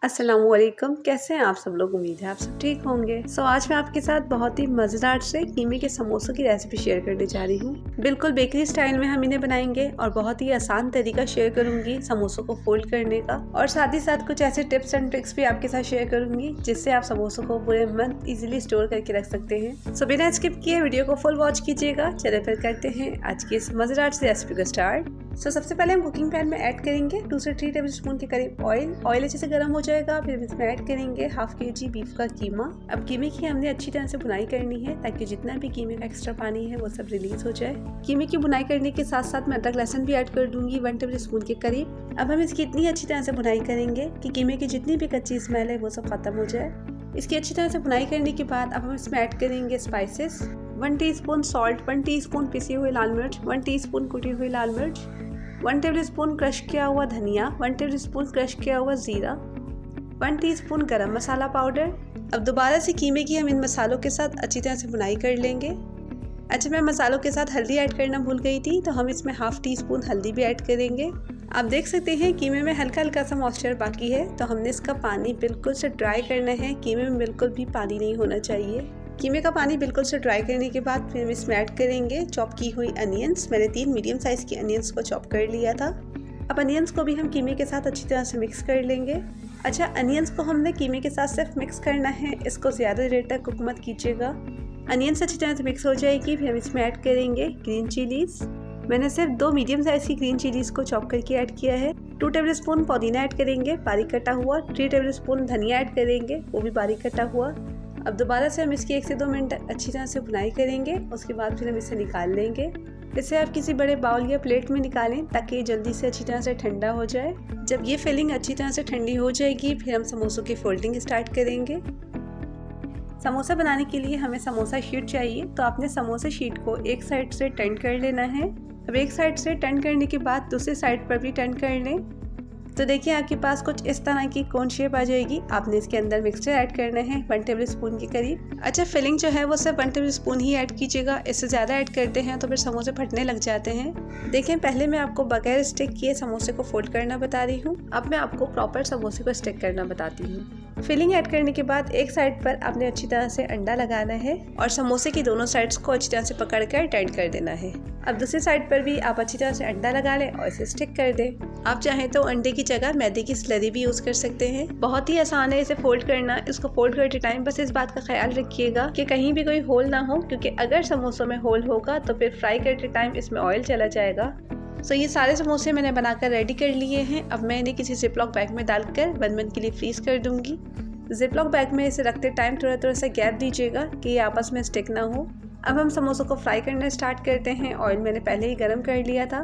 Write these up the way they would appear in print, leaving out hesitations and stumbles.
अस्सलामुअलैकुम, कैसे हैं आप सब लोग। उम्मीद है आप सब ठीक होंगे। आज मैं आपके साथ बहुत ही मज़ेदार से कीमे के समोसों की रेसिपी शेयर करने जा रही हूँ। बिल्कुल बेकरी स्टाइल में हम इन्हें बनाएंगे और बहुत ही आसान तरीका शेयर करूंगी समोसों को फोल्ड करने का, और साथ ही साथ कुछ ऐसे टिप्स एंड ट्रिक्स भी आपके साथ शेयर करूंगी जिससे आप समोसों को पूरे मंथ इजीली स्टोर करके रख सकते हैं। बिना स्किप किए वीडियो को फुल वॉच कीजिएगा। चलिए फिर करते हैं आज की इस मज़ेदार से रेसिपी को स्टार्ट। सबसे पहले हम कुकिंग पैन में ऐड करेंगे 2 से 3 टेबल स्पून के करीब ऑयल अच्छे से गर्म हो जाएगा। फिर इसमें ऐड करेंगे हाफ kg बीफ का कीमा। अब कीमे की हमने अच्छी तरह से भुनाई करनी है ताकि जितना भी कीमे का एक्स्ट्रा पानी है वो सब रिलीज हो जाए। कीमे की भुनाई करने के साथ साथ मैं अदरक लहसुन भी ऐड कर दूंगी 1 टेबल स्पून के करीब। अब हम इसकी इतनी अच्छी तरह से भुनाई करेंगे कि कीमे की जितनी भी कच्ची स्मेल है वो सब खत्म हो जाए। इसकी अच्छी तरह से भुनाई करने के बाद अब हम इसमें ऐड करेंगे स्पाइसेस। 1 टीस्पून सॉल्ट, 1 टीस्पून पिसी हुई लाल मिर्च, 1 टीस्पून कुटी हुई लाल मिर्च, 1 टेबल स्पून क्रश किया हुआ धनिया, 1 टेबल स्पून क्रश किया हुआ जीरा, 1 टीस्पून गरम मसाला पाउडर। अब दोबारा से कीमे की हम इन मसालों के साथ अच्छी तरह से भुनाई कर लेंगे। अच्छा, मैं मसालों के साथ हल्दी ऐड करना भूल गई थी, तो हम इसमें हाफ टीस्पून हल्दी भी ऐड करेंगे। आप देख सकते हैं कीमे में हल्का हल्का सा मॉइस्चर बाकी है, तो हमने इसका पानी बिल्कुल से ड्राई करना है। कीमे में बिल्कुल भी पानी नहीं होना चाहिए। कीमे का पानी बिल्कुल से ड्राई करने के बाद फिर हम इसमें ऐड करेंगे चॉप की हुई अनियंस। मैंने 3 मीडियम साइज़ की अनियंस को चॉप कर लिया था। अब अनियंस को भी हम कीमे के साथ अच्छी तरह से मिक्स कर लेंगे। अच्छा, अनियंस को हमने कीमे के साथ सिर्फ मिक्स करना है, इसको ज़्यादा देर तक कुक मत कीजिएगा। अनियंस अच्छी तरह से मिक्स हो जाएगी, फिर हम इसमें ऐड करेंगे ग्रीन चिलीज़। मैंने सिर्फ 2 मीडियम साइज़ की ग्रीन चिलीज़ को चॉप करके ऐड किया है। 2 टेबल स्पून पुदीना ऐड करेंगे बारीक कटा हुआ, 3 टेबल स्पून धनिया ऐड करेंगे वो भी बारीक कटा हुआ। अब दोबारा से हम इसकी 1 से 2 मिनट अच्छी तरह से भुनाई करेंगे। उसके बाद फिर हम इसे निकाल लेंगे। इसे आप किसी बड़े बाउल या प्लेट में निकालें ताकि ये जल्दी से अच्छी तरह से ठंडा हो जाए। जब ये फिलिंग अच्छी तरह से ठंडी हो जाएगी फिर हम समोसों की फोल्डिंग स्टार्ट करेंगे। समोसा बनाने के लिए हमें समोसा शीट चाहिए, तो आपने समोसा शीट को एक साइड से टर्न कर लेना है। अब एक साइड से टर्न करने के बाद दूसरी साइड पर भी टर्न कर लें, तो देखिए आपके पास कुछ इस तरह की कोन शेप आ जाएगी। आपने इसके अंदर मिक्सचर ऐड करना है 1 टेबल स्पून के करीब। अच्छा, फिलिंग जो है वो सिर्फ 1 टेबल स्पून ही ऐड कीजिएगा, इससे ज़्यादा ऐड करते हैं तो फिर समोसे फटने लग जाते हैं। देखें, पहले मैं आपको बगैर स्टिक किए समोसे को फोल्ड करना बता रही हूँ, अब मैं आपको प्रॉपर समोसे को स्टिक करना बताती हूँ। फिलिंग ऐड करने के बाद एक साइड पर आपने अच्छी तरह से अंडा लगाना है और समोसे की दोनों साइड्स को अच्छी तरह से पकड़कर टाइट कर देना है। अब दूसरी साइड पर भी आप अच्छी तरह से अंडा लगा लें और इसे स्टिक कर दें। आप चाहें तो अंडे की जगह मैदे की स्लरी भी यूज़ कर सकते हैं। बहुत ही आसान है इसे फोल्ड करना। इसको फोल्ड करते टाइम बस इस बात का ख्याल रखिएगा कि कहीं भी कोई होल ना हो, क्योंकि अगर समोसों में होल होगा तो फिर फ्राई करते टाइम इसमें ऑयल चला जाएगा। ये सारे समोसे मैंने बनाकर रेडी कर लिए हैं। अब मैं इन्हें किसी जिपलॉक बैग में डालकर 1 मंथ के लिए फ्रीज कर दूंगी। जिपलॉक बैग में इसे रखते टाइम थोड़ा थोड़ा सा गैप दीजिएगा कि ये आपस में स्टिक ना हो। अब हम समोसों को फ्राई करना स्टार्ट करते हैं। ऑयल मैंने पहले ही गर्म कर लिया था।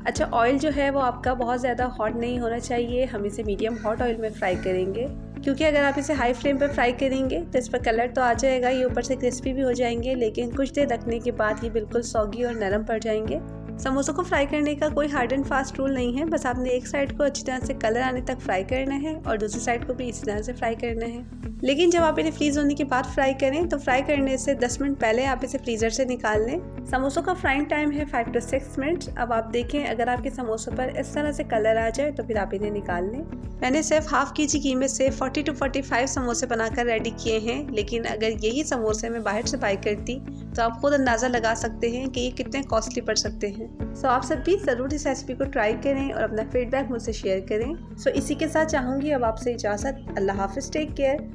अच्छा, ऑयल जो है वो आपका बहुत ज़्यादा हॉट नहीं होना चाहिए। हम इसे मीडियम हॉट ऑयल में फ्राई करेंगे, क्योंकि अगर आप इसे हाई फ्लेम पर फ्राई करेंगे तो इस पर कलर तो आ जाएगा, ये ऊपर से क्रिस्पी भी हो जाएंगे, लेकिन कुछ देर रखने के बाद ये बिल्कुल सॉगी और नरम पड़ जाएंगे। समोसों को फ्राई करने का कोई हार्ड एंड फास्ट रूल नहीं है, बस आपने एक साइड को अच्छी तरह से कलर आने तक फ्राई करना है और दूसरी साइड को भी इसी तरह से फ्राई करना है। लेकिन जब आप इन्हें फ्रीज होने के बाद फ्राई करें तो फ्राई करने से 10 मिनट पहले आप इसे फ्रीजर से निकाल लें। समोसों का फ्राइंग टाइम है 5 to 6 मिनट्स। अब आप देखें, अगर आपके समोसों पर इस तरह से कलर आ जाए तो फिर आप इन्हें निकाल लें। मैंने सिर्फ हाफ kg कीमे से 40 to 45 समोसे बनाकर रेडी किए हैं, लेकिन अगर यही समोसे मैं बाहर से बाई करती तो आप खुद अंदाज़ा लगा सकते हैं कि ये कितने कॉस्टली पड़ सकते हैं। आप सब भी ज़रूर इस रेसिपी को ट्राई करें और अपना फीडबैक मुझसे शेयर करें। इसी के साथ चाहूँगी अब आपसे इजाज़त। अल्लाह हाफिज़, टेक केयर।